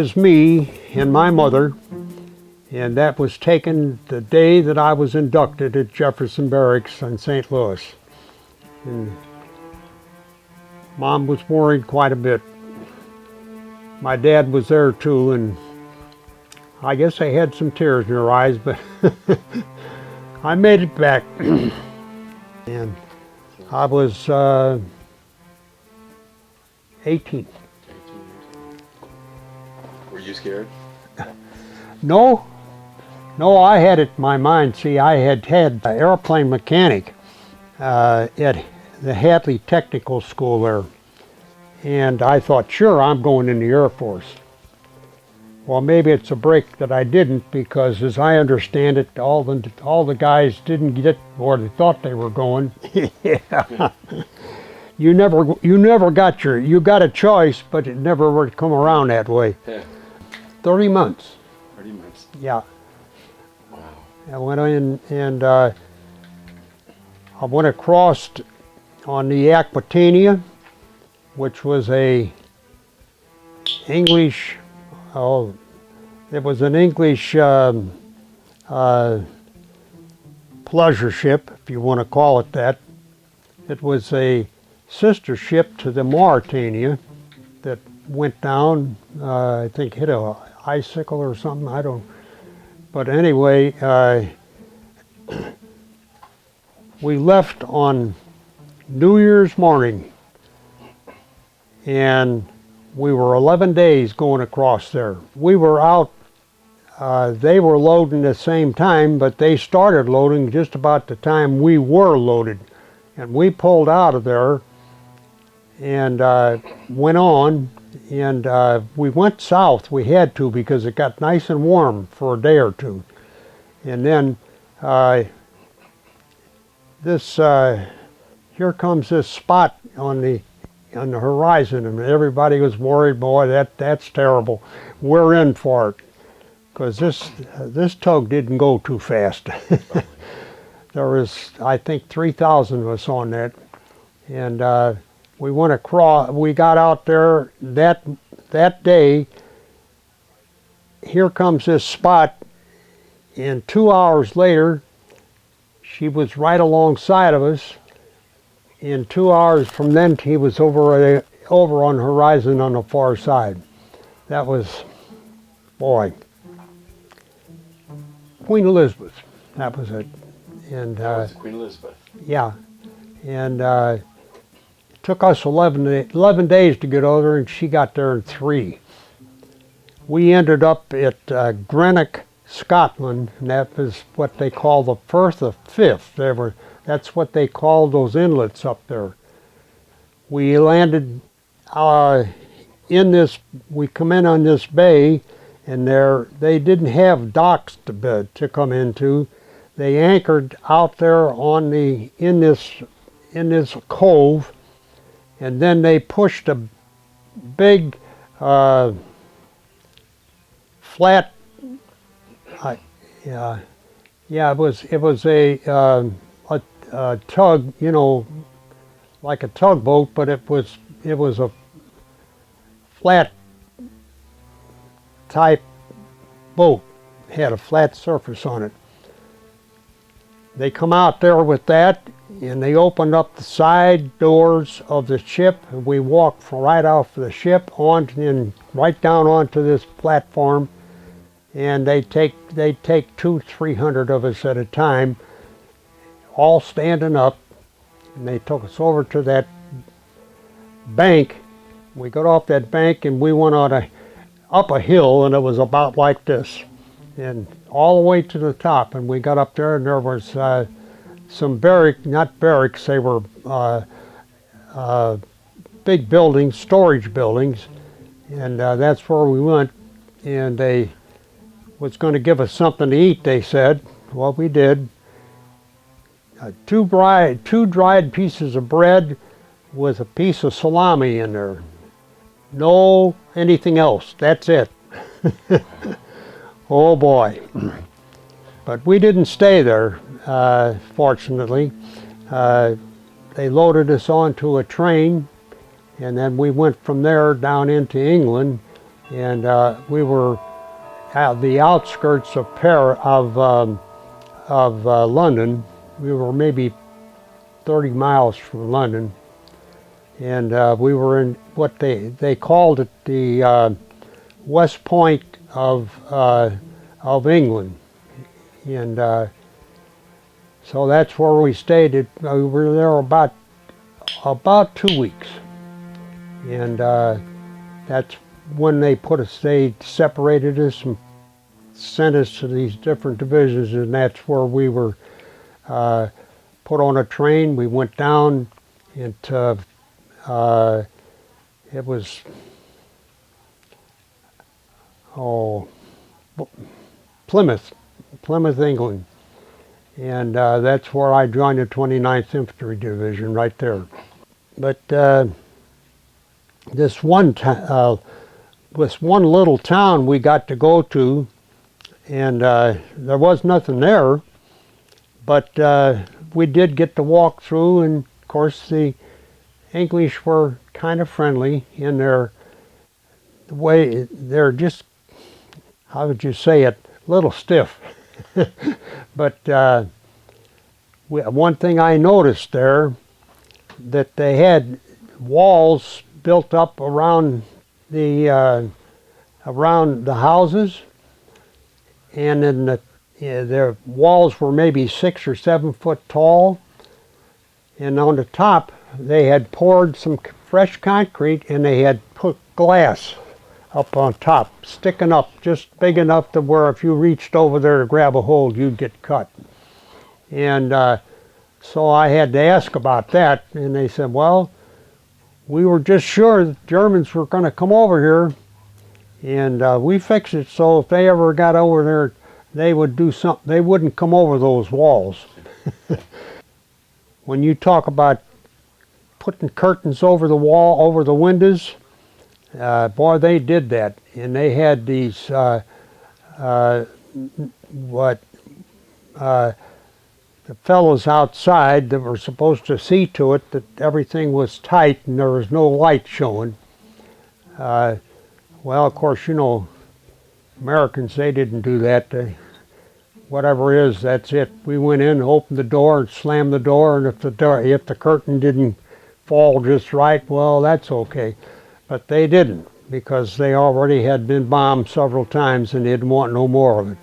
is me and my mother, and that was taken the day that I was inducted at Jefferson Barracks in St. Louis. And Mom was worried quite a bit. My dad was there too, and I guess they had some tears in their eyes, but I made it back. And I was 18. Were you scared? No, I had it in my mind. See, I had an airplane mechanic at the Hadley Technical School there. And I thought, sure, I'm going in the Air Force. Well, maybe it's a break that I didn't, because as I understand it, all the guys didn't get where they thought they were going. Yeah. You never got you got a choice, but it never would come around that way. Yeah. 30 months. 30 months. Yeah. Wow. I went in and I went across on the Aquitania, which was it was an English pleasure ship, if you want to call it that. It was a sister ship to the Mauretania that went down, I think hit a icicle or something, I don't. But anyway, we left on New Year's morning, and we were 11 days going across there. We were out, they were loading the same time, but they started loading just about the time we were loaded. And we pulled out of there and went on, and we went south. We had to, because it got nice and warm for a day or two. And then here comes this spot on the horizon, and everybody was worried, boy, that's terrible. We're in for it, because this tug didn't go too fast. There was, I think, 3,000 of us on that, and we went across. We got out there that day. Here comes this spot, and 2 hours later, she was right alongside of us. In 2 hours from then, he was over on the horizon on the far side. That was, boy, Queen Elizabeth. That was it. And that was Queen Elizabeth. Yeah, and it took us 11 days to get over, and she got there in 3. We ended up at Greenock, Scotland, and that was what they call the Firth of Fifth. That's what they called those inlets up there. We landed we come in on this bay, and they didn't have docks to come into. They anchored out there in this cove, and then they pushed a big flat. It was a tug, you know, like a tugboat, but it was a flat type boat. It had a flat surface on it. They come out there with that, and they opened up the side doors of the ship, and we walked right off the ship and right down onto this platform, and they take 200-300 of us at a time, all standing up, and they took us over to that bank. We got off that bank, and we went up a hill, and it was about like this, and all the way to the top. And we got up there, and there was some not barracks, they were big buildings, storage buildings, and that's where we went. And they was going to give us something to eat, they said. Well, we did. Two dried pieces of bread with a piece of salami in there. No anything else. That's it. Oh boy. But we didn't stay there, fortunately. They loaded us onto a train, and then we went from there down into England, and we were at the outskirts of London. We were maybe 30 miles from London, and we were in what they called it the West Point of England, and so that's where we stayed. We were there about 2 weeks, and that's when they separated us and sent us to these different divisions, and that's where we were put on a train. We went down into it was Plymouth, England, and that's where I joined the 29th Infantry Division right there. But this one little town we got to go to, and there was nothing there, but we did get to walk through, and of course the English were kind of friendly in the way. They're just, how would you say it, a little stiff. But one thing I noticed there, that they had walls built up around the houses, and then their walls were maybe 6 or 7 foot tall, and on the top they had poured some fresh concrete, and they had put glass up on top, sticking up just big enough to where if you reached over there to grab a hold, you'd get cut. And so I had to ask about that, and they said, well, we were just sure that Germans were going to come over here, and we fixed it so if they ever got over there, they would do something. They wouldn't come over those walls. When you talk about putting curtains over the wall, over the windows, boy, they did that. And they had these, the fellows outside that were supposed to see to it that everything was tight and there was no light showing. Well, of course, you know, Americans, they didn't do that. Whatever it is, that's it. We went in, opened the door, and slammed the door, and if the curtain didn't fall just right, well, that's okay. But they didn't, because they already had been bombed several times and they didn't want no more of it.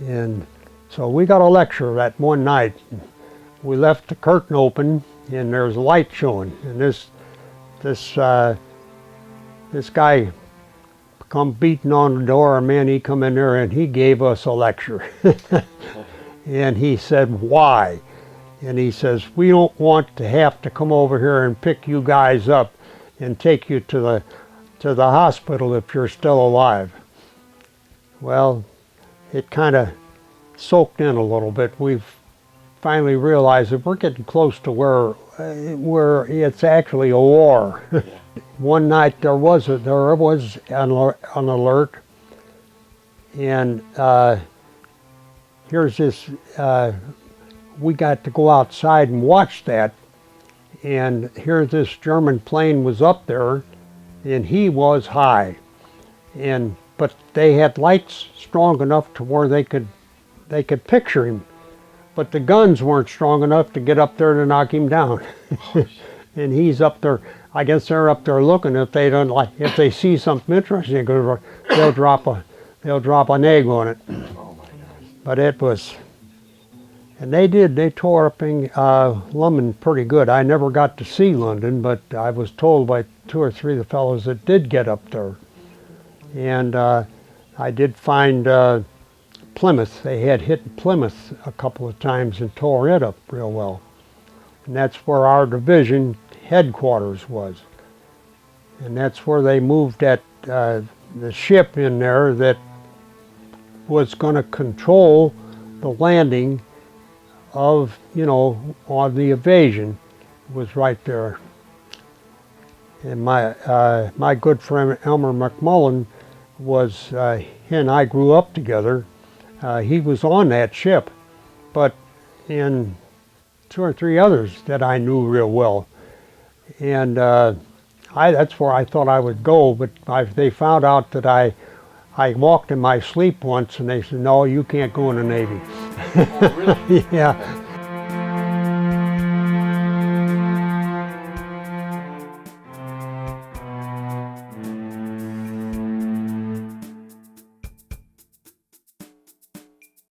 And so we got a lecture that one night. We left the curtain open, and there's light showing, and this guy come beating on the door. Man, he come in there and he gave us a lecture. And he said, why? And he says, we don't want to have to come over here and pick you guys up and take you to the hospital if you're still alive. Well, it kind of soaked in a little bit. We've finally realized that we're getting close to where it's actually a war. Yeah. One night there was an alert, and here's this. We got to go outside and watch that, and here this German plane was up there, and he was high, but they had lights strong enough to where they could picture him, but the guns weren't strong enough to get up there to knock him down. And he's up there. I guess they're up there looking. If they see something interesting, they'll drop an egg on it. Oh my gosh. But it was, and they tore up London pretty good. I never got to see London, but I was told by 2 or 3 of the fellows that did get up there. And I did find Plymouth. They had hit Plymouth a couple of times and tore it up real well. And that's where our division headquarters was. And that's where they moved the ship in there that was going to control the landing of, on the invasion. It was right there. And my good friend Elmer McMullen was, he and I grew up together. He was on that ship, but in 2 or 3 others that I knew real well. And that's where I thought I would go, but they found out that I walked in my sleep once, and they said, no, you can't go in the Navy. Oh, really? Yeah.